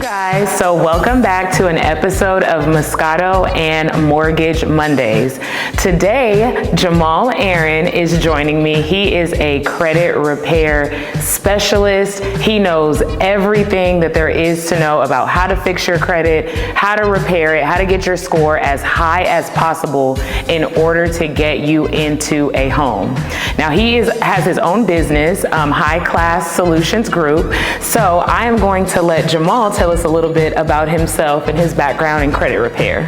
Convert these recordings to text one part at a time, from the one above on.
guys, so welcome back to an episode of Moscato and Mortgage Mondays. Today, Jamal Aaron is joining me. He is a credit repair specialist. He knows everything that there is to know about how to fix your credit, how to repair it, how to get your score as high as possible in order to get you into a home. Now, he has his own business, High Class Solutions Group. So I am going to let Jamal tell us a little bit about himself and his background in credit repair.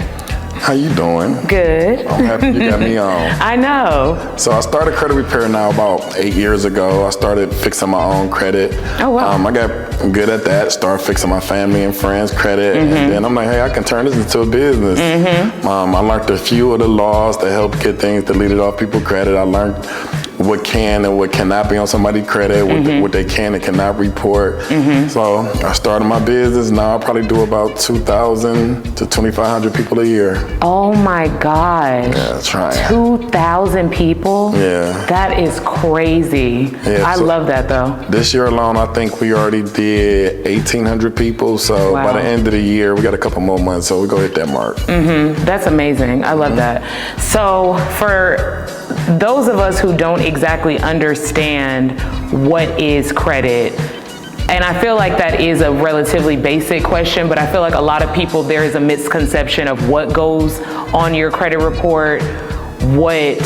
How you doing? Good. I'm happy you got me on. I know. So I started credit repair now about 8 years ago. I started fixing my own credit. Oh, wow. I got good at that, started fixing my family and friends' credit. And then I'm like, hey, I can turn this into a business. I learned a few of the laws that help get things deleted off people's credit. I learned what can and what cannot be on somebody's credit, what they can and cannot report. So I started my business. Now I probably do about 2,000 to 2,500 people a year. Oh my gosh. Yeah, that's right. 2,000 people? Yeah. That is crazy. Yeah, I love that though. This year alone, I think we already did 1,800 people. So Wow. by the end of the year, we got a couple more months. So we go hit that mark. That's amazing. I love that. So for those of us who don't exactly understand what is credit, and I feel like that is a relatively basic question, but I feel like a lot of people, there is a misconception of what goes on your credit report, what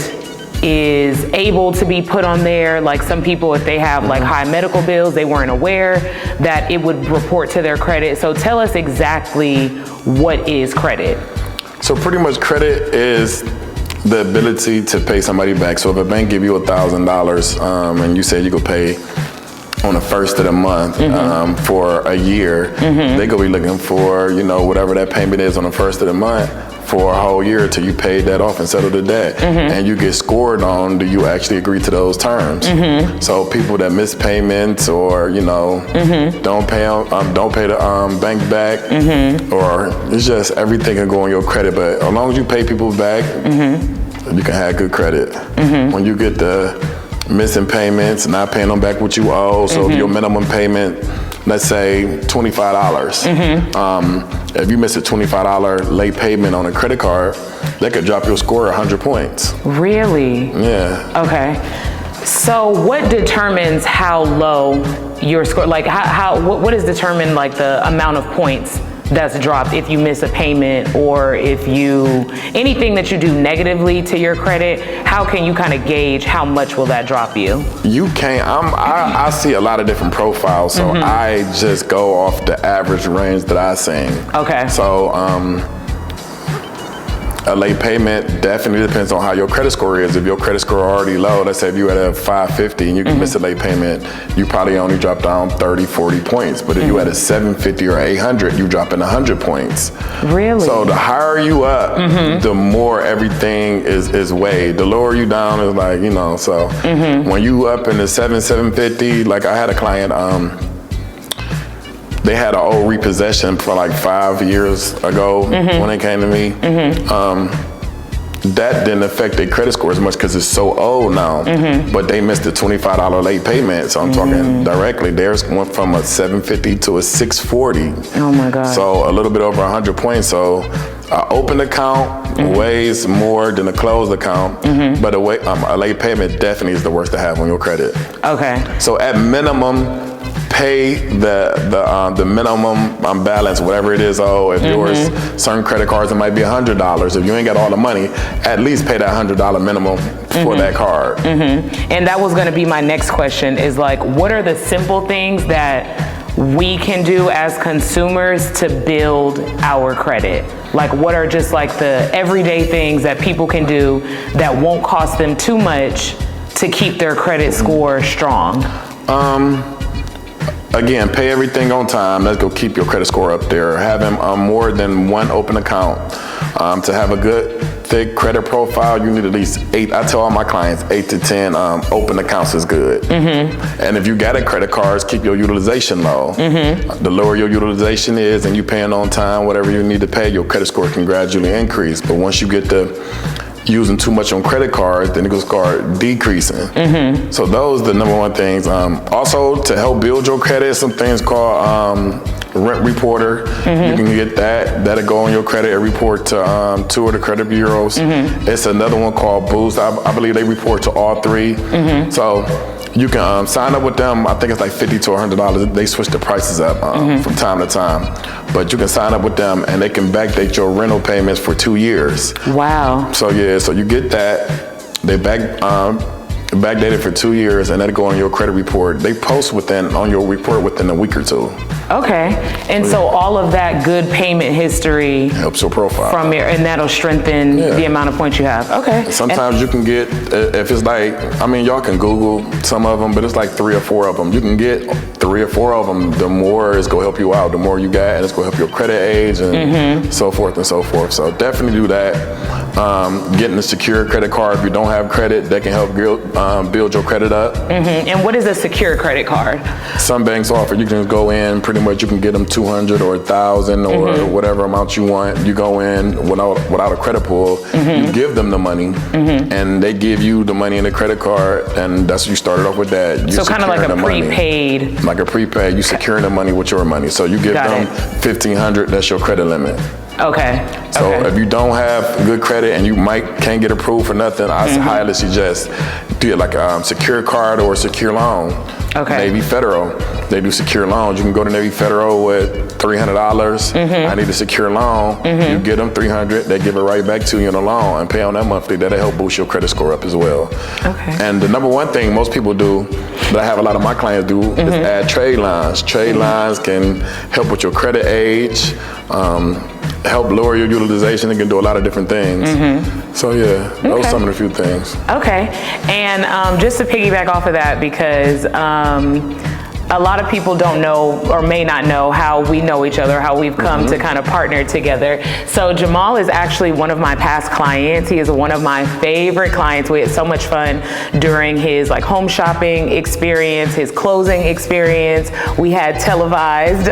is able to be put on there. Like some people, if they have like high medical bills, they weren't aware that it would report to their credit. So tell us exactly what is credit. So pretty much credit is the ability to pay somebody back. So if a bank give you $1,000 and you say you could pay on the first of the month for a year, they gonna be looking for, whatever that payment is on the first of the month for a whole year till you pay that off and settle the debt. And you get scored on, do you actually agree to those terms? So people that miss payments or, don't pay the bank back, or it's just everything can go on your credit. But as long as you pay people back, you can have good credit. When you get the missing payments, not paying them back what you owe, so if your minimum payment, let's say $25, if you miss a $25 late payment on a credit card, that could drop your score 100 points. Really? Yeah. Okay. So what determines how low your score, like what is determined like the amount of points that's dropped if you miss a payment, or if anything that you do negatively to your credit? How can you kind of gauge how much will that drop you? You can't. I see a lot of different profiles, so I just go off the average range that I seen. Okay. So a late payment definitely depends on how your credit score is. If your credit score already low, let's say if you had a 550 and you can miss a late payment, you probably only drop down 30, 40 points. But if you had a 750 or 800, you drop in 100 points. Really? So the higher you up, the more everything is weighed. The lower you down is like, so when you up in the 750, like I had a client, they had an old repossession for like 5 years ago when they came to me. That didn't affect their credit score as much because it's so old now, but they missed a $25 late payment. So I'm talking directly, theirs went from a 750 to a 640. Oh my God. So a little bit over 100 points. So an open account weighs more than a closed account, but a late payment definitely is the worst to have on your credit. Okay. So at minimum, pay the minimum balance, whatever it is. If yours, certain credit cards, it might be $100. If you ain't got all the money, at least pay that $100 minimum for that card. And that was going to be my next question, is like, what are the simple things that we can do as consumers to build our credit? Like, what are just like the everyday things that people can do that won't cost them too much to keep their credit score strong? Again, pay everything on time. Let's go keep your credit score up there. Having more than one open account. To have a good, thick credit profile, you need at least 8. I tell all my clients 8 to 10 open accounts is good. And if you got a credit cards, keep your utilization low. The lower your utilization is and you paying on time, whatever you need to pay, your credit score can gradually increase. But once you get to using too much on credit cards, then it will start decreasing. So those are the number one things. Also, to help build your credit, some things called rent reporter. You can get that. That'll go on your credit report to two of the credit bureaus. It's another one called Boost. I believe they report to all three. So you can sign up with them. I think it's like $50 to $100. They switch the prices up from time to time. But you can sign up with them and they can backdate your rental payments for 2 years. Wow. So yeah, so you get that. They backdated for 2 years, and that'll go on your credit report. They post on your report within a week or two. Okay, and so all of that good payment history helps your profile and that'll strengthen the amount of points you have. Okay. And sometimes you can get, if it's like, I mean, y'all can Google some of them, but it's like 3 or 4 of them. You can get 3 or 4 of them. The more it's gonna help you out, the more you got, and it's gonna help your credit age and so forth and so forth. So definitely do that. Getting a secure credit card. If you don't have credit, that can help build your credit up. And what is a secure credit card? Some banks offer, you can just go in, pretty much you can get them $200 or $1,000 or whatever amount you want. You go in without a credit pull, you give them the money, and they give you the money in the credit card, and that's you started off with that. So kind of like a prepaid. Like a prepaid, you securing the money with your money. So you give them $1,500, that's your credit limit. Okay. So if you don't have good credit and you can't get approved for nothing, I highly suggest do it like a secure card or a secure loan. Okay. Navy Federal, they do secure loans. You can go to Navy Federal with $300. I need a secure loan. You get them $300, they give it right back to you in a loan and pay on that monthly. That'll help boost your credit score up as well. Okay. And the number one thing most people do, that I have a lot of my clients do, is add trade lines. Trade lines can help with your credit age, help lower your utilization. It can do a lot of different things. So yeah, those are some of the few things. Okay, and just to piggyback off of that, because a lot of people don't know or may not know how we know each other, how we've come to kind of partner together. So Jamal is actually one of my past clients. He is one of my favorite clients. We had so much fun during his like home shopping experience, his closing experience. We had televised.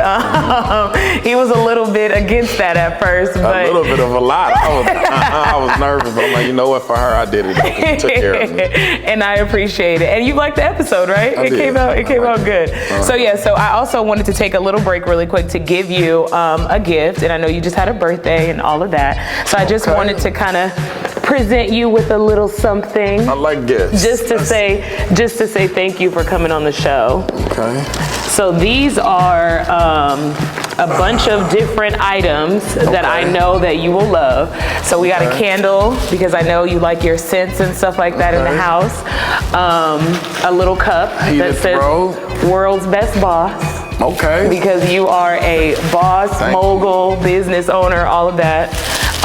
He was a little bit against that at first, but a little bit of a lot. I was nervous, but I'm like, you know what? For her, I did it. She took care of me. And I appreciate it. And you liked the episode, right? It came out good. So yeah, so I also wanted to take a little break really quick to give you a gift, and I know you just had a birthday and all of that. So I just wanted to kind of present you with a little something. I like gifts. Just to say thank you for coming on the show. Okay. So these are a bunch of different items that I know that you will love. So we got a candle, because I know you like your scents and stuff like that in the house. A little cup that says World's Best Boss. Okay. Because you are a boss, mogul, business owner, all of that.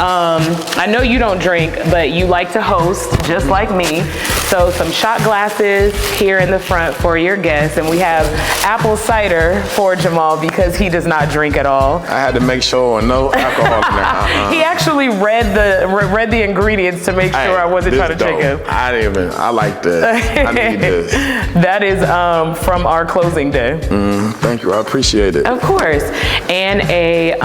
I know you don't drink, but you like to host just like me. So some shot glasses here in the front for your guests, and we have apple cider for Jamal because he does not drink at all. I had to make sure no alcohol in there. He actually read the ingredients to make sure I wasn't trying to trick him. I like this. I need this. That is from our closing day. Thank you, I appreciate it. Of course. And a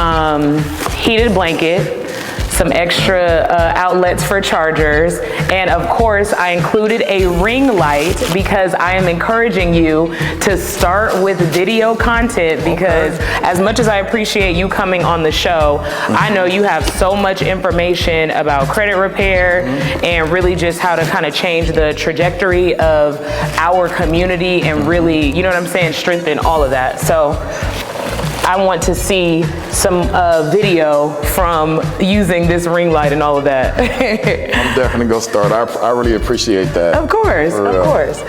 heated blanket, some extra outlets for chargers, and of course I included a ring light because I am encouraging you to start with video content, because as much as I appreciate you coming on the show, I know you have so much information about credit repair and really just how to kind of change the trajectory of our community and really, you know what I'm saying, strengthen all of that. So I want to see some video from using this ring light and all of that. I'm definitely gonna start. I really appreciate that. Of course, of course.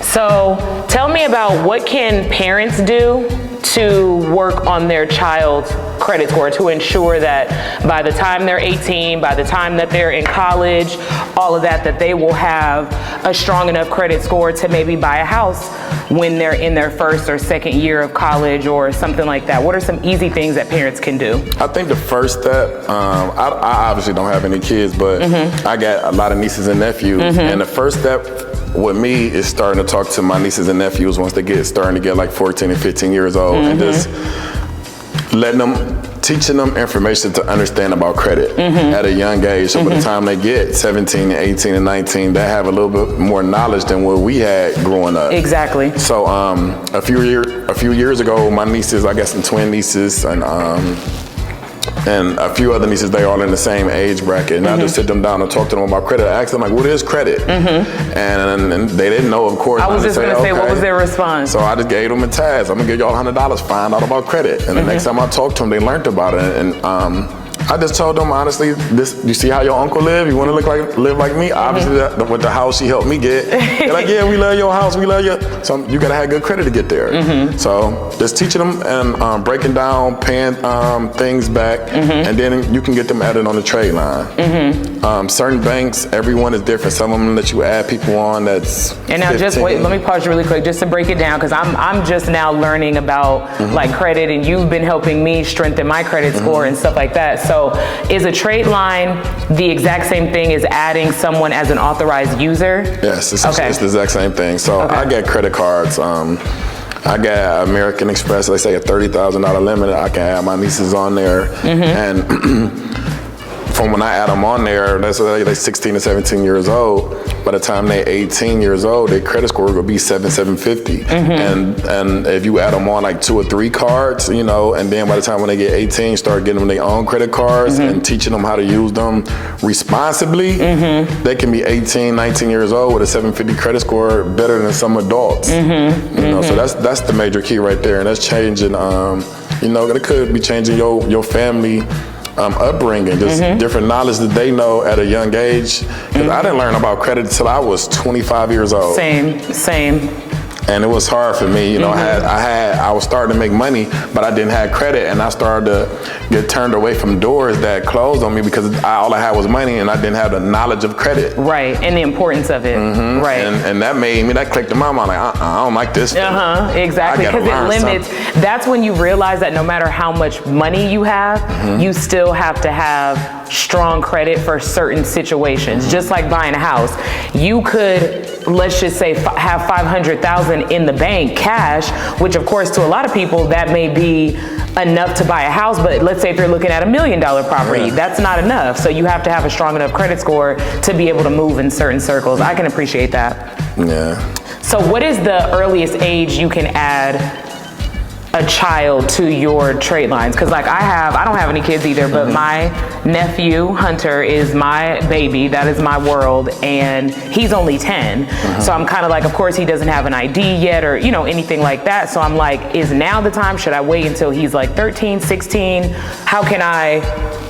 So tell me about what can parents do to work on their child's credit score to ensure that by the time they're 18, by the time that they're in college, all of that, that they will have a strong enough credit score to maybe buy a house when they're in their first or second year of college or something like that. What are some easy things that parents can do? I think the first step, I obviously don't have any kids, but I got a lot of nieces and nephews, and the first step with me is starting to talk to my nieces and nephews once they starting to get like 14 and 15 years old, and just letting them teaching them information to understand about credit at a young age. So by the time they get 17, 18, and 19, they have a little bit more knowledge than what we had growing up. Exactly. So a few years ago, my nieces, I got some twin nieces, and a few other nieces, they all in the same age bracket. And I just sit them down and talk to them about credit. I asked them, like, what is credit? And they didn't know, of course. I was just going to say, what was their response? So I just gave them a task. I'm going to give y'all $100, find out about credit. And the next time I talked to them, they learned about it. And I just told them, honestly, you see how your uncle live? You want to live like me? Obviously, with the house she helped me get. They're like, yeah, we love your house, we love you. So you got to have good credit to get there. So just teaching them and breaking down, paying things back, and then you can get them added on the trade line. Certain banks, everyone is different. Some of them let you add people on that's And now 15. just wait, let me pause you really quick just to break it down, because I'm just now learning about like credit, and you've been helping me strengthen my credit score and stuff like that. So is a trade line the exact same thing as adding someone as an authorized user? Yes, it's the exact same thing. So I get credit cards. I got American Express, they say a $30,000 limit. I can add my nieces on there. And from when I add them on there, they're 16 to 17 years old. By the time they're 18 years old, their credit score will be 750. And if you add them on like 2 or 3 cards, you know, and then by the time when they get 18, start getting them their own credit cards and teaching them how to use them responsibly, they can be 18, 19 years old with a 750 credit score better than some adults. You know, so that's the major key right there, and that's changing. You know, it could be changing your family upbringing, just different knowledge that they know at a young age. Because I didn't learn about credit until I was 25 years old. Same. And it was hard for me, you know. I was starting to make money, but I didn't have credit, and I started to get turned away from doors that closed on me because all I had was money, and I didn't have the knowledge of credit. Right, and the importance of it. Right. And that clicked in my mind, like, I don't like this. Exactly, because it limits. That's when you realize that no matter how much money you have, you still have to have strong credit for certain situations. Just like buying a house, you could, let's just say, have $500,000 in the bank cash, which of course to a lot of people that may be enough to buy a house, but let's say if you're looking at $1 million property, that's not enough. So you have to have a strong enough credit score to be able to move in certain circles. I can appreciate that. So what is the earliest age you can add a child to your trade lines? Because like I don't have any kids either, but my nephew Hunter is my baby. That is my world, and he's only 10. So I'm kind of like, of course he doesn't have an ID yet, or you know, anything like that. So I'm like, is now the time? Should I wait until he's like 13, 16? How can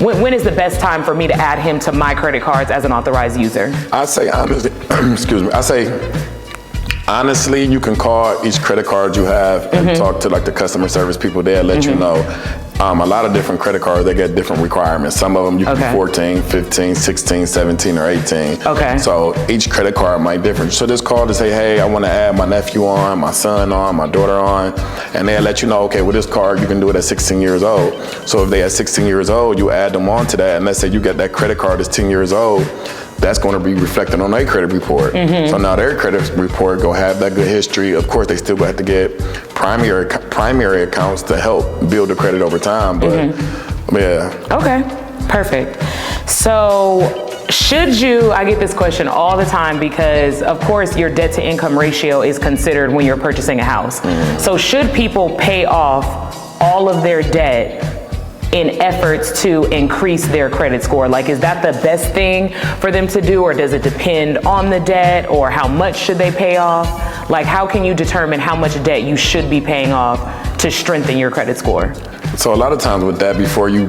when is the best time for me to add him to my credit cards as an authorized user? I say honestly, honestly, you can call each credit card you have and talk to like the customer service people there, let you know. A lot of different credit cards, they get different requirements. Some of them you can be 14, 15, 16, 17, or 18. So each credit card might differ. So just call to say, hey, I want to add my nephew on, my son on, my daughter on, and they'll let you know, okay, with this card, you can do it at 16 years old. So if they at 16 years old, you add them on to that, and let's say you get that credit card that's 10 years old, that's going to be reflected on their credit report. So now their credit report go have that good history. Of course, they still have to get primary accounts to help build the credit over time. But yeah. Okay, perfect. So I get this question all the time because of course your debt to income ratio is considered when you're purchasing a house. So should people pay off all of their debt in efforts to increase their credit score? Like, is that the best thing for them to do, or does it depend on the debt, or how much should they pay off? Like, how can you determine how much debt you should be paying off to strengthen your credit score? So a lot of times with that, before you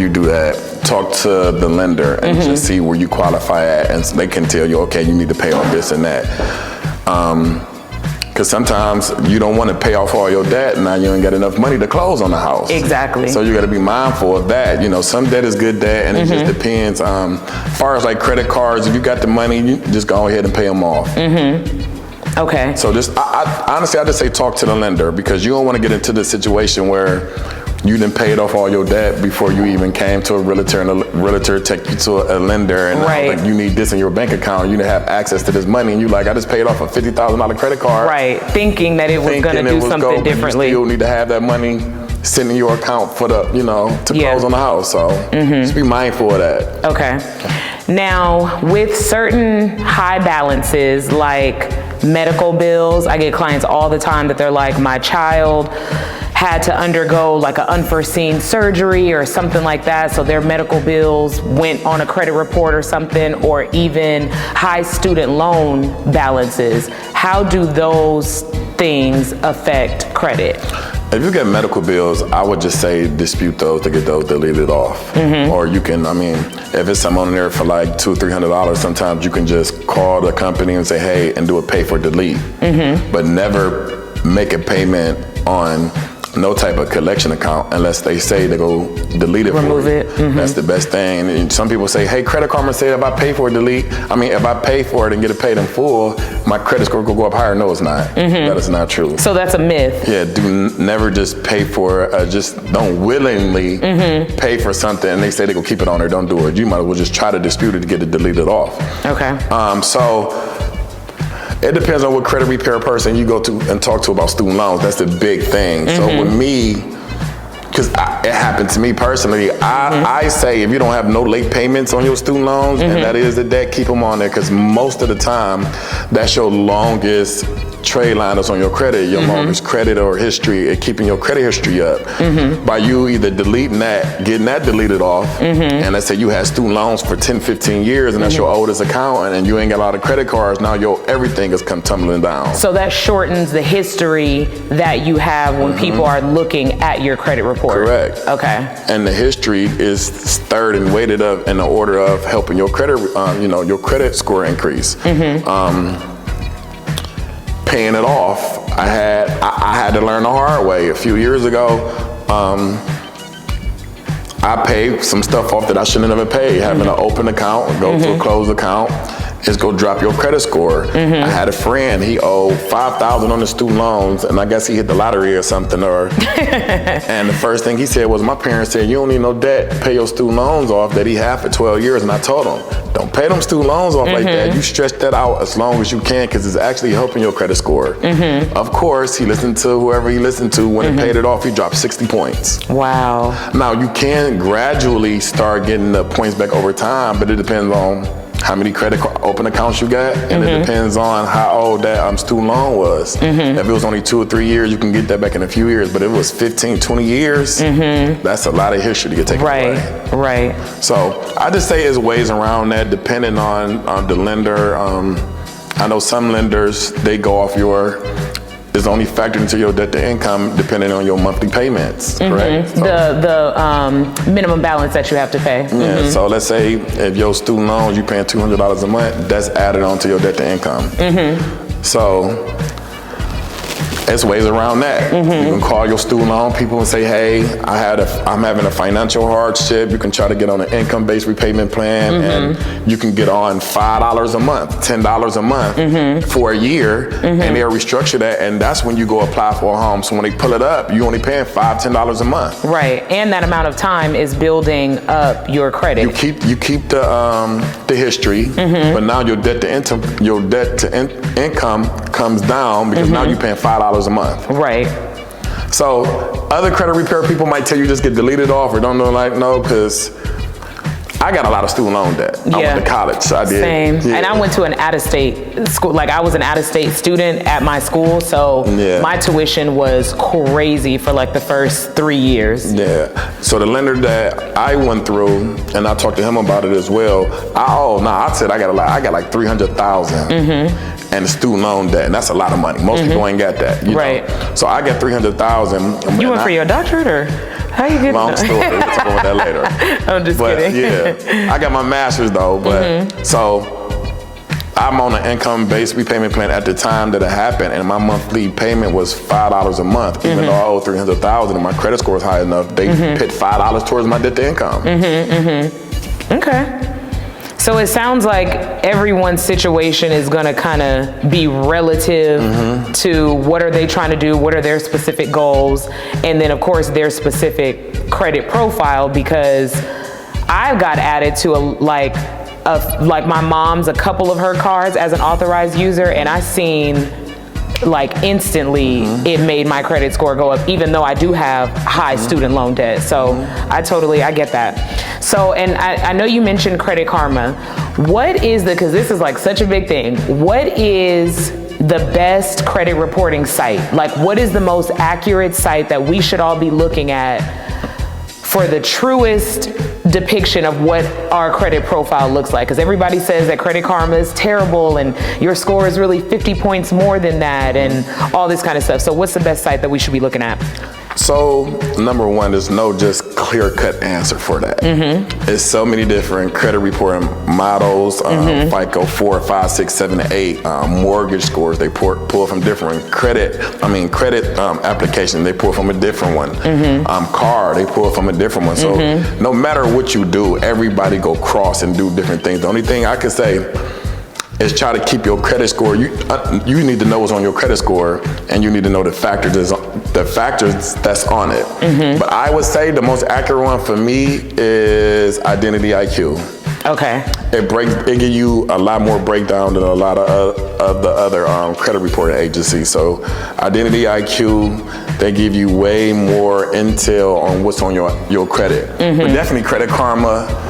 do that, talk to the lender and just see where you qualify at, and they can tell you, okay, you need to pay off this and that. Because sometimes you don't want to pay off all your debt, and now you ain't got enough money to close on the house. Exactly. So you got to be mindful of that. You know, some debt is good debt, and it just depends. As far as like credit cards, if you got the money, you just go ahead and pay them off. Okay. So honestly, I just say talk to the lender, because you don't want to get into the situation where you done paid off all your debt before you even came to a realtor, and a realtor take you to a lender, and like, you need this in your bank account, you didn't have access to this money, and you like, I just paid off a $50,000 credit card. Thinking that it was going to do something differently. You still need to have that money sitting in your account for the, to close on the house. So just be mindful of that. Okay. Now, with certain high balances like medical bills, I get clients all the time that they're like, my child had to undergo like an unforeseen surgery or something like that, so their medical bills went on a credit report or something, or even high student loan balances. How do those things affect credit? If you get medical bills, I would just say dispute those to get those deleted off. Or you can, if it's something on there for like $200-300, sometimes you can just call the company and say, hey, and do a pay for delete. But never make a payment on no type of collection account unless they say they go delete it. Remove it. That's the best thing. And some people say, hey, Credit Karma said if I pay for a delete, if I pay for it and get it paid in full, my credit score will go up higher. No, it's not. That is not true. So that's a myth. Yeah, never just pay for, just don't willingly pay for something and they say they go keep it on there, don't do it. You might as well just try to dispute it to get it deleted off. Okay. So it depends on what credit repair person you go to and talk to about student loans. That's the big thing. So with me, because it happened to me personally, I say if you don't have no late payments on your student loans, and that is the debt, keep them on there, because most of the time, that's your longest trade line that's on your credit, your longest credit or history, and keeping your credit history up. By you either deleting that, getting that deleted off, and let's say you had student loans for 10, 15 years, and that's your oldest account, and you ain't got a lot of credit cards, now everything has come tumbling down. So that shortens the history that you have when people are looking at your credit report. Correct. Okay. And the history is third and weighted up in the order of helping your credit, your credit score increase. Paying it off, I had to learn the hard way. A few years ago, I paid some stuff off that I shouldn't have paid. Having an open account, go to a closed account, is go drop your credit score. I had a friend, he owed $5,000 on the student loans, and I guess he hit the lottery or something. And the first thing he said was, my parents said, you don't need no debt, pay your student loans off that he had for 12 years. And I told him, don't pay them student loans off like that. You stretch that out as long as you can, because it's actually helping your credit score. Of course, he listened to whoever he listened to. When he paid it off, he dropped 60 points. Wow. Now, you can gradually start getting the points back over time, but it depends on how many credit open accounts you got, and it depends on how old that student loan was. If it was only 2 or 3 years, you can get that back in a few years, but if it was 15, 20 years, that's a lot of history to get taken away. Right. So I just say there's ways around that depending on the lender. I know some lenders, they go off it's only factored into your debt to income depending on your monthly payments, correct? So, the minimum balance that you have to pay. Yeah, so let's say if your student loans, you paying $200 a month, that's added onto your debt to income. So there's ways around that. You can call your student loan people and say, hey, I'm having a financial hardship. You can try to get on an income-based repayment plan, and you can get on $5 a month, $10 a month for a year, and they'll restructure that, and that's when you go apply for a home. So when they pull it up, you're only paying $5, $10 a month. Right, and that amount of time is building up your credit. You keep the history, but now your debt to income comes down, because now you're paying $5 a month. Right. So other credit repair people might tell you just get deleted off, or don't know, no, because I got a lot of student loan debt. I went to college, so I did. Same. Yeah. And I went to an out-of-state school. Like, I was an out-of-state student at my school, so my tuition was crazy for like the first 3 years. Yeah. So the lender that I went through, and I talked to him about it as well. I said I got like $300,000. And the student loan debt, and that's a lot of money. Most people ain't got that. You know? So I got $300,000. You went for your doctorate, or how you get? Long story. We'll talk about that later. I'm just kidding. Yeah, I got my master's though. But so I'm on an income-based repayment plan at the time that it happened, and my monthly payment was $5 a month. Even though I owe $300,000 and my credit score was high enough, they put $5 towards my debt to income. Okay. So it sounds like everyone's situation is going to kind of be relative to what are they trying to do, what are their specific goals, and then of course their specific credit profile, because I got added to like my mom's, a couple of her cards as an authorized user, and I seen like instantly it made my credit score go up, even though I do have high student loan debt. So I get that. So, and I know you mentioned Credit Karma. What is because this is like such a big thing, what is the best credit reporting site? Like, what is the most accurate site that we should all be looking at for the truest depiction of what our credit profile looks like? Because everybody says that Credit Karma is terrible and your score is really 50 points more than that and all this kind of stuff. So what's the best site that we should be looking at? So number one, there's no just clear-cut answer for that. There's so many different credit reporting models, FICO 4, 5, 6, 7, 8, mortgage scores. They pull from different credit application. They pull from a different one. Car, they pull from a different one. So no matter what you do, everybody go cross and do different things. The only thing I could say is try to keep your credit score. You need to know what's on your credit score, and you need to know the factors that's on it. But I would say the most accurate one for me is Identity IQ. Okay. It gives you a lot more breakdown than a lot of the other credit reporting agencies. So Identity IQ, they give you way more intel on what's on your credit. But definitely Credit Karma.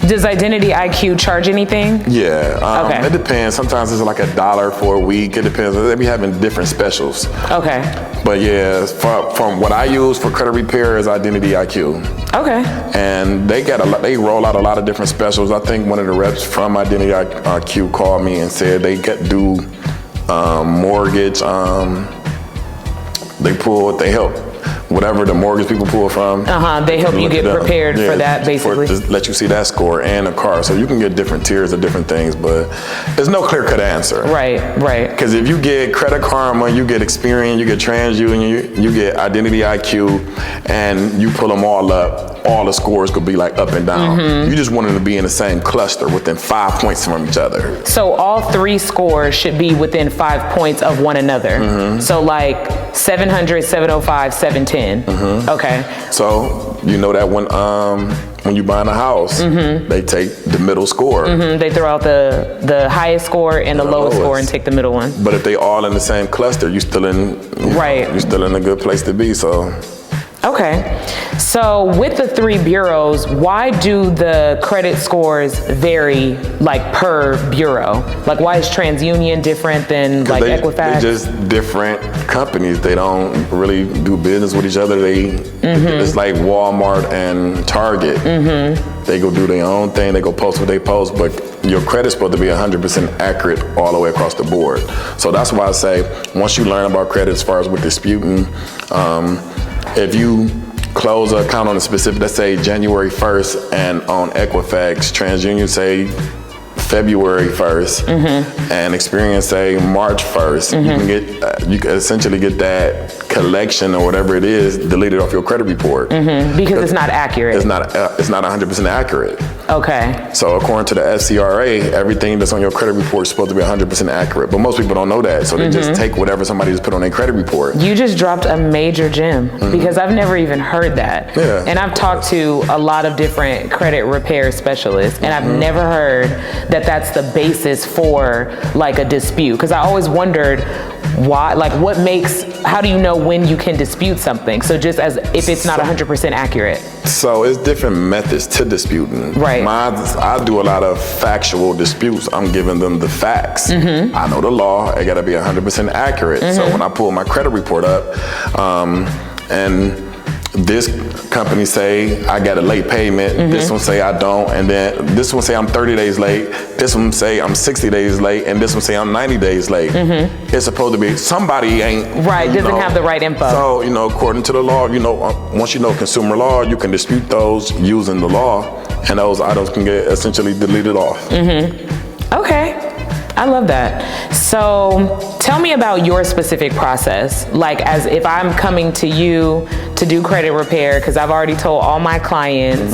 Does Identity IQ charge anything? Yeah, okay. It depends. Sometimes it's like $1 for a week. It depends. They be having different specials. Okay. But yeah, from what I use for credit repair is Identity IQ. Okay. And they roll out a lot of different specials. I think one of the reps from Identity IQ called me and said they do mortgage. They help. Whatever the mortgage people pull from. They help you get prepared for that, basically. Just let you see that score and a car. So you can get different tiers of different things, but there's no clear-cut answer. Right. Because if you get Credit Karma, you get Experian, you get TransUnion, you get Identity IQ, and you pull them all up, all the scores could be like up and down. You just want them to be in the same cluster within 5 points from each other. So all three scores should be within 5 points of one another. So like 700, 705, 710. Okay. So you know that when you buying a house, they take the middle score. They throw out the highest score and the lowest score and take the middle one. But if they all in the same cluster, you're still in a good place to be. So. Okay. So with the three bureaus, why do the credit scores vary like per bureau? Like why is TransUnion different than like Equifax? They're just different companies. They don't really do business with each other. It's like Walmart and Target. They go do their own thing. They go post what they post, but your credit's supposed to be 100% accurate all the way across the board. So that's why I say once you learn about credit as far as with disputing, if you close an account on a specific, let's say January 1st, and on Equifax, TransUnion say February 1st, and Experian say March 1st, you can essentially get that collection or whatever it is deleted off your credit report. Because it's not accurate. It's not 100% accurate. Okay. So according to the FCRA, everything that's on your credit report is supposed to be 100% accurate. But most people don't know that. So they just take whatever somebody just put on their credit report. You just dropped a major gem because I've never even heard that. Yeah. And I've talked to a lot of different credit repair specialists, and I've never heard that that's the basis for like a dispute. Because I always wondered why, like how do you know when you can dispute something? So just as if it's not 100% accurate. So it's different methods to disputing. Right. I do a lot of factual disputes. I'm giving them the facts. I know the law, it gotta be 100% accurate. So when I pull my credit report up, and this company say I got a late payment, this one say I don't, and then this one say I'm 30 days late, this one say I'm 60 days late, and this one say I'm 90 days late. It's supposed to be, somebody ain't. Doesn't have the right info. So, according to the law, once you know consumer law, you can dispute those using the law, and those items can get essentially deleted off. Okay. I love that. So tell me about your specific process. Like as if I'm coming to you to do credit repair, because I've already told all my clients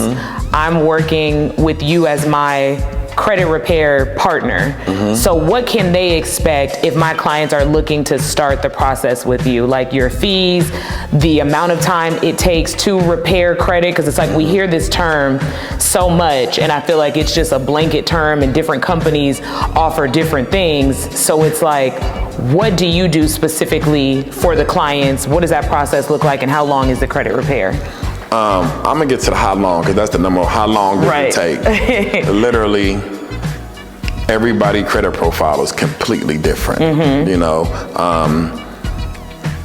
I'm working with you as my credit repair partner. So what can they expect if my clients are looking to start the process with you? Like your fees, the amount of time it takes to repair credit, because it's like we hear this term so much and I feel like it's just a blanket term and different companies offer different things. So it's like, what do you do specifically for the clients? What does that process look like, and how long is the credit repair? I'm gonna get to the how long, because that's the number. How long does it take? Literally, everybody credit profile is completely different. You know,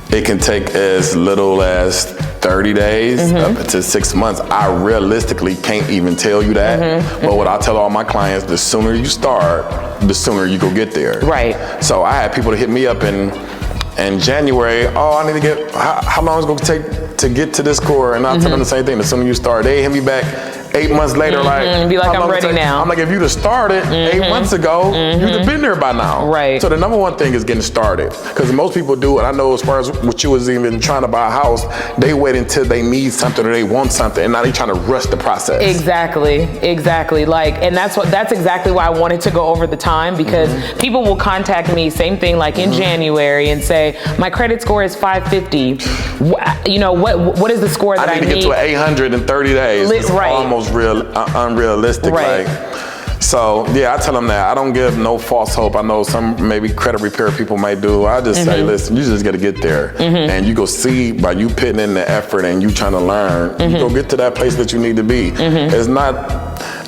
it can take as little as 30 days up to 6 months. I realistically can't even tell you that. But what I tell all my clients, the sooner you start, the sooner you go get there. Right. So I had people to hit me up in January. Oh, I need to get, how long is it going to take to get to this score? And I tell them the same thing. The sooner you start, they hit me back 8 months later, like, be like, I'm ready now. I'm like, if you'd have started 8 months ago, you'd have been there by now. Right. So the number one thing is getting started, because most people do, and I know as far as what you was even trying to buy a house, they wait until they need something or they want something, and now they trying to rush the process. Exactly. Like, and that's exactly why I wanted to go over the time, because people will contact me, same thing, like in January, and say, my credit score is 550. You know, what is the score that I need? I need to get to 800 in 30 days. It's almost unrealistic. Right. Like, so yeah, I tell them that I don't give no false hope. I know some maybe credit repair people might do. I just say, listen, you just got to get there, and you go see by you putting in the effort and you trying to learn, you go get to that place that you need to be. It's not,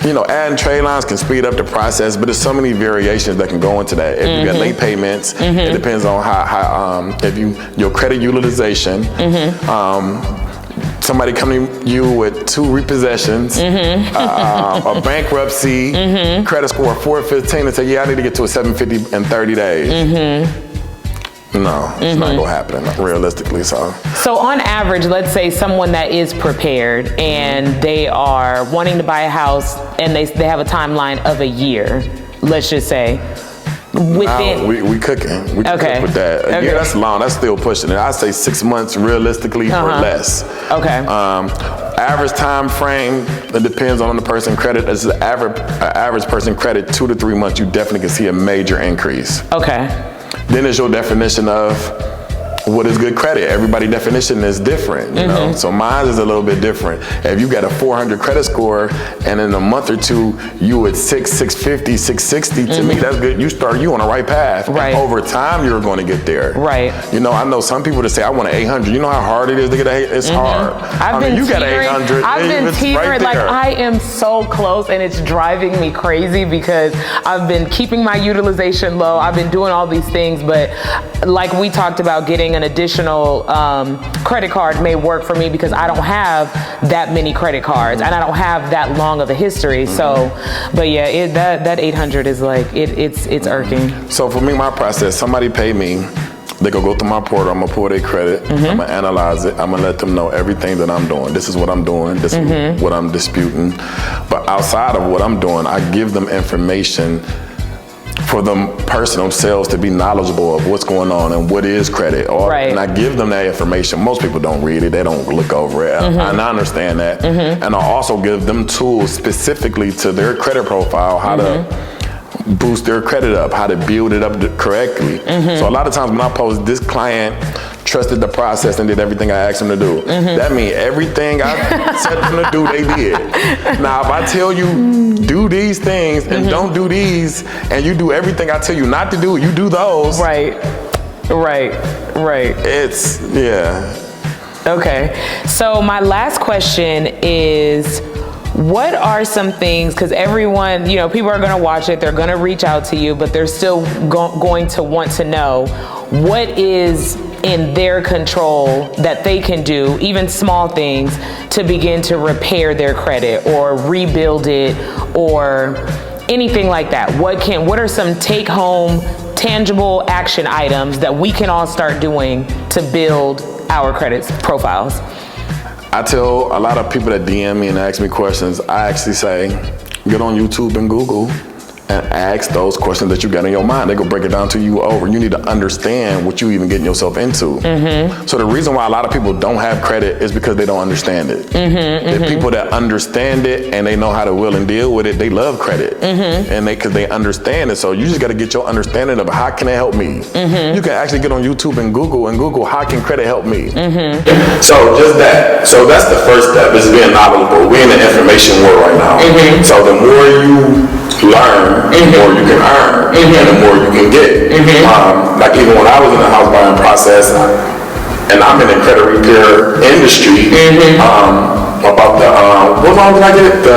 you know, adding trade lines can speed up the process, but there's so many variations that can go into that. If you got late payments, it depends on how if your credit utilization. Somebody coming to you with 2 repossessions, a bankruptcy, credit score 415, and say, yeah, I need to get to a 750 in 30 days. No, it's not gonna happen realistically. So on average, let's say someone that is prepared and they are wanting to buy a house and they have a timeline of a year, let's just say. Within, we cooking. We can cook with that. Yeah, that's long. That's still pushing it. I say 6 months realistically or less. Okay. Average time frame, it depends on the person credit. As an average person credit, 2 to 3 months, you definitely can see a major increase. Okay. Then there's your definition of what is good credit. Everybody's definition is different, you know? So mine is a little bit different. If you got a 400 credit score and in a month or two, you at 650, 660, to me, that's good. You on the right path. Right. And over time, you're going to get there. Right. You know, I know some people that say, I want an 800. You know how hard it is to get an 800? It's hard. You got an 800. I've been teetering, right like I am so close, and it's driving me crazy because I've been keeping my utilization low. I've been doing all these things, but like we talked about, getting an additional credit card may work for me because I don't have that many credit cards and I don't have that long of a history. So, but yeah, that 800 is like, it's irking. So for me, my process, somebody pay me, they go through my portal, I'm gonna pull their credit, I'm gonna analyze it, I'm gonna let them know everything that I'm doing. This is what I'm doing, this is what I'm disputing. But outside of what I'm doing, I give them information for them personal themselves to be knowledgeable of what's going on and what is credit. And I give them that information. Most people don't read it, they don't look over it, and I understand that. And I also give them tools specifically to their credit profile, how to boost their credit up, how to build it up correctly. So a lot of times when I post, this client trusted the process and did everything I asked them to do. That means everything I said them to do, they did. Now, if I tell you, do these things and don't do these, and you do everything I tell you not to do, you do those. Right. It's, yeah. Okay, so my last question is, what are some things, because everyone, you know, people are going to watch it, they're going to reach out to you, but they're still going to want to know what is in their control that they can do, even small things, to begin to repair their credit or rebuild it or anything like that. What are some take-home, tangible action items that we can all start doing to build our credit profiles? I tell a lot of people that DM me and ask me questions, I actually say, get on YouTube and Google and ask those questions that you got in your mind. They go break it down to you over. You need to understand what you even getting yourself into. So the reason why a lot of people don't have credit is because they don't understand it. The people that understand it and they know how to will and deal with it, they love credit. And because they understand it. So you just got to get your understanding of how can it help me. You can actually get on YouTube and Google how can credit help me. So just that. So that's the first step, is being knowledgeable. We're in the information world right now. So the more you learn, the more you can earn, and the more you can get. Like even when I was in the house buying process, and I'm in the credit repair industry, about the, what loan did I get? The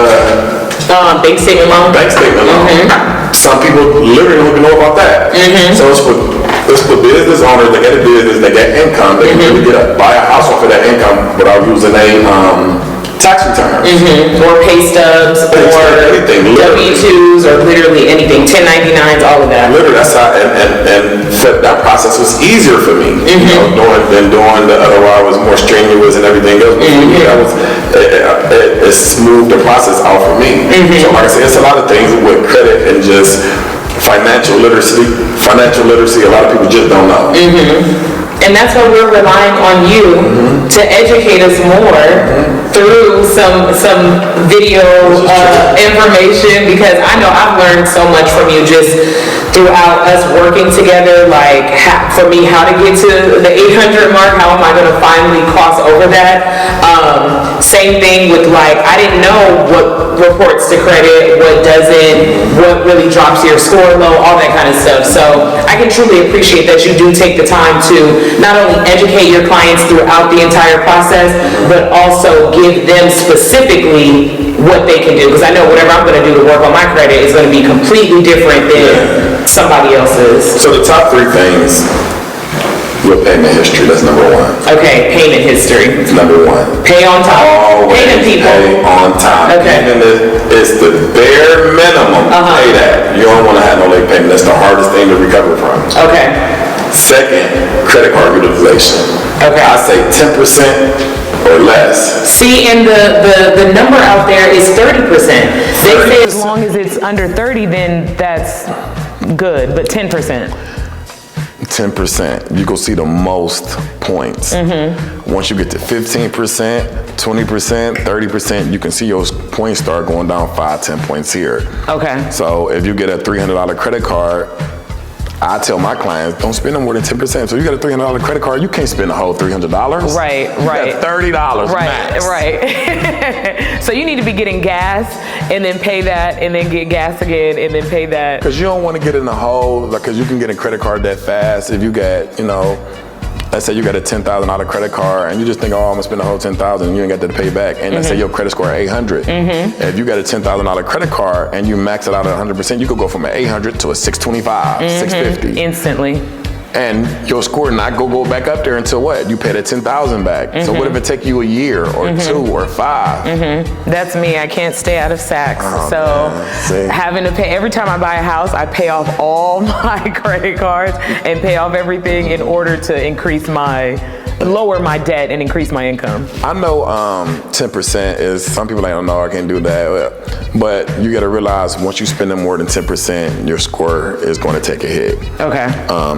bank statement loan. Bank statement loan. Some people literally don't even know about that. So it's for business owners that get a business, they get income, they can really buy a house off of that income without using a tax return. Or pay stubs, or anything, W-2s, or literally anything, 1099s, all of that. Literally, that's how, and that process was easier for me, you know, than doing the other one was more strenuous and everything else. That was, it smoothed the process out for me. So like I said, it's a lot of things with credit and just financial literacy. A lot of people just don't know. And that's why we're relying on you to educate us more through some video information, because I know I've learned so much from you just throughout us working together. Like for me, how to get to the 800 mark, how am I going to finally cross over that? Same thing with, like, I didn't know what reports to credit, what doesn't, what really drops your score low, all that kind of stuff. So I can truly appreciate that you do take the time to not only educate your clients throughout the entire process, but also give them specifically what they can do. Because I know whatever I'm going to do to work on my credit is going to be completely different than somebody else's. So the top 3 things: your payment history, that's number 1. Okay, payment history. It's number 1. Pay on time. Always pay the people. Pay on time. Okay. Even it's the bare minimum. Pay that. You don't want to have no late payment. That's the hardest thing to recover from. Okay. Second, credit card utilization. Okay. I say 10% or less. See, and the number out there is 30%. They say as long as it's under 30, then that's good, but 10%. 10%, you go see the most points. Once you get to 15%, 20%, 30%, you can see your points start going down 5-10 points here. Okay. So if you get a $300 credit card, I tell my clients, don't spend no more than 10%. So you got a $300 credit card, you can't spend the whole $300. Right. You got $30 max. Right. So you need to be getting gas and then pay that and then get gas again and then pay that. Because you don't want to get in the hole, because you can get a credit card that fast. If you get, you know, let's say you got a $10,000 credit card and you just think, oh, I'm gonna spend the whole $10,000 and you ain't got to pay back. And let's say your credit score is 800. If you got a $10,000 credit card and you max it out at 100%, you could go from an 800 to a 625, 650. Instantly. And your score not go back up there until what? You pay that $10,000 back. So what if it take you a year or 2 or 5? That's me. I can't stay out of Saks. Having to pay every time I buy a house, I pay off all my credit cards and pay off everything in order to lower my debt and increase my income. I know 10% is, some people like, oh no, I can't do that. But you got to realize once you spend more than 10%, your score is going to take a hit. Okay.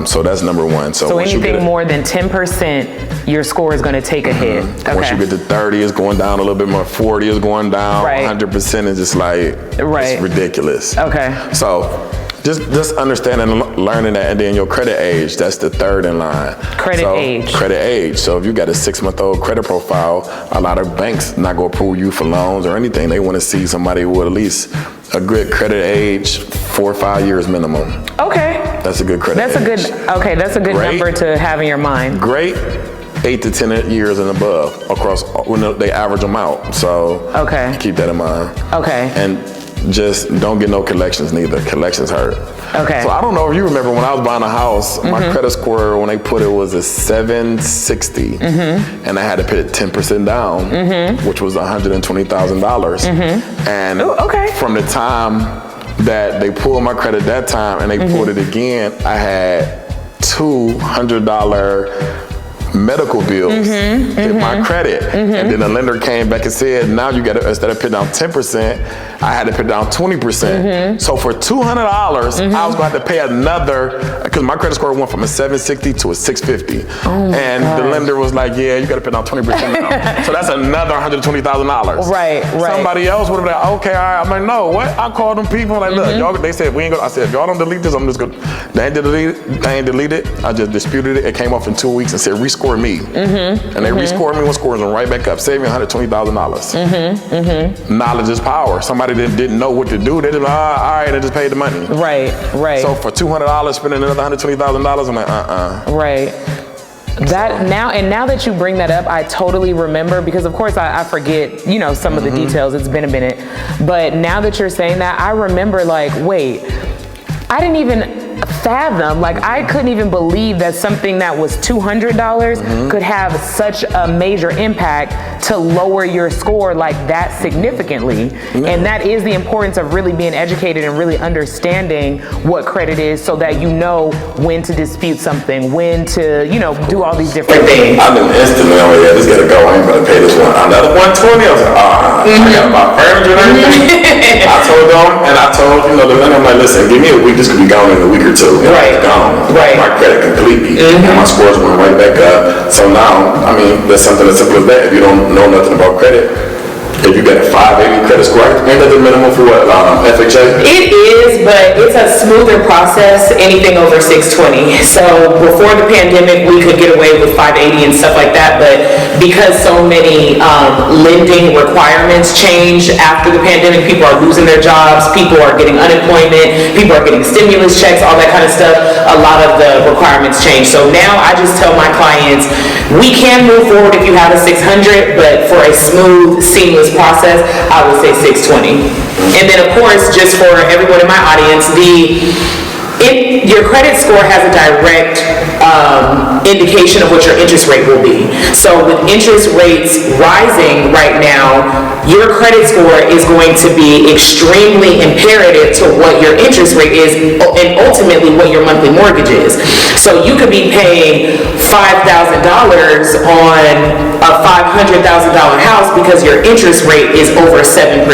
So that's number 1. So anything more than 10%, your score is going to take a hit. Okay. Once you get to 30, it's going down a little bit more. 40 is going down. Right. 100% is just like, it's ridiculous. Okay. So just understanding and learning that, and then your credit age, that's the 3rd in line. Credit age. So if you got a 6-month-old credit profile, a lot of banks not gonna approve you for loans or anything. They want to see somebody with at least a good credit age, 4 or 5 years minimum. Okay. That's a good credit age. That's a good number to have in your mind. Great. 8 to 10 years and above across when they average them out. So keep that in mind. Okay. And just don't get no collections neither. Collections hurt. Okay. So I don't know if you remember when I was buying a house, my credit score when they put it was a 760, and I had to put 10% down, which was $120,000. And from the time that they pulled my credit that time and they pulled it again, I had $200 medical bills hit my credit. And then the lender came back and said, now you got to, instead of putting down 10%, I had to put down 20%. So for $200, I was going to have to pay another, because my credit score went from a 760 to a 650. And the lender was like, yeah, you got to put down 20% now. So that's another $120,000. Right. Somebody else would have been like, okay, all right. I'm like, no, what? I called them people, like, look, y'all, they said, we ain't gonna, I said, if y'all don't delete this, I'm just gonna, they ain't delete it. I just disputed it. It came off in 2 weeks and said, rescore rescore me. And they rescored me, one scores them right back up, saving me $120,000. Knowledge is power. Somebody that didn't know what to do, they just, all right, I just paid the money. Right. So for $200, spending another $120,000, I'm like, Right. Now that you bring that up, I totally remember, because of course I forget, some of the details. It's been a minute. But now that you're saying that, I remember like, wait, I didn't even fathom, like I couldn't even believe that something that was $200 could have such a major impact to lower your score like that significantly. And that is the importance of really being educated and really understanding what credit is, so that you know when to dispute something, when to, do all these different things. I knew instantly, oh yeah, this gotta go, I ain't gonna pay this one. Another 120, I was like, I got my furniture and everything. I told them, and I told, the lender, I'm like, listen, give me a week, this could be gone in a week or two. And Right. Gone. Right. My credit completely. And my scores went right back up. So now, there's something as simple as that. If you don't know nothing about credit, if you got a 580 credit score, ain't that the minimum for what, FHA? It is, but it's a smoother process, anything over 620. So before the pandemic, we could get away with 580 and stuff like that, but because so many lending requirements change after the pandemic, people are losing their jobs, people are getting unemployment, people are getting stimulus checks, all that kind of stuff, a lot of the requirements change. So now I just tell my clients, we can move forward if you have a 600, but for a smooth, seamless process, I would say 620. And then of course, just for everyone in my audience, your credit score has a direct indication of what your interest rate will be. So with interest rates rising right now, your credit score is going to be extremely imperative to what your interest rate is and ultimately what your monthly mortgage is. So you could be paying $5,000 on a $500,000 house because your interest rate is over 7%,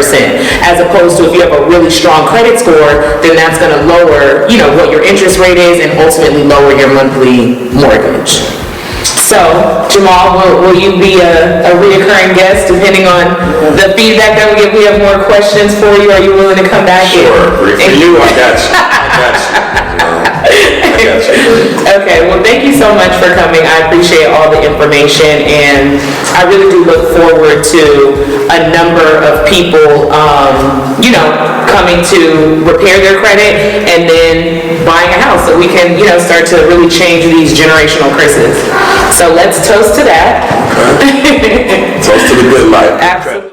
as opposed to if you have a really strong credit score, then that's going to lower, what your interest rate is and ultimately lower your monthly mortgage. So, Jamal, will you be a reoccurring guest depending on the feedback that we get? We have more questions for you. Are you willing to come back? Sure. For you, I got you. Okay, well, thank you so much for coming. I appreciate all the information, and I really do look forward to a number of people, coming to repair their credit and then buying a house so we can, start to really change these generational curses. So let's toast to that. Okay. Toast to the good life. Absolutely.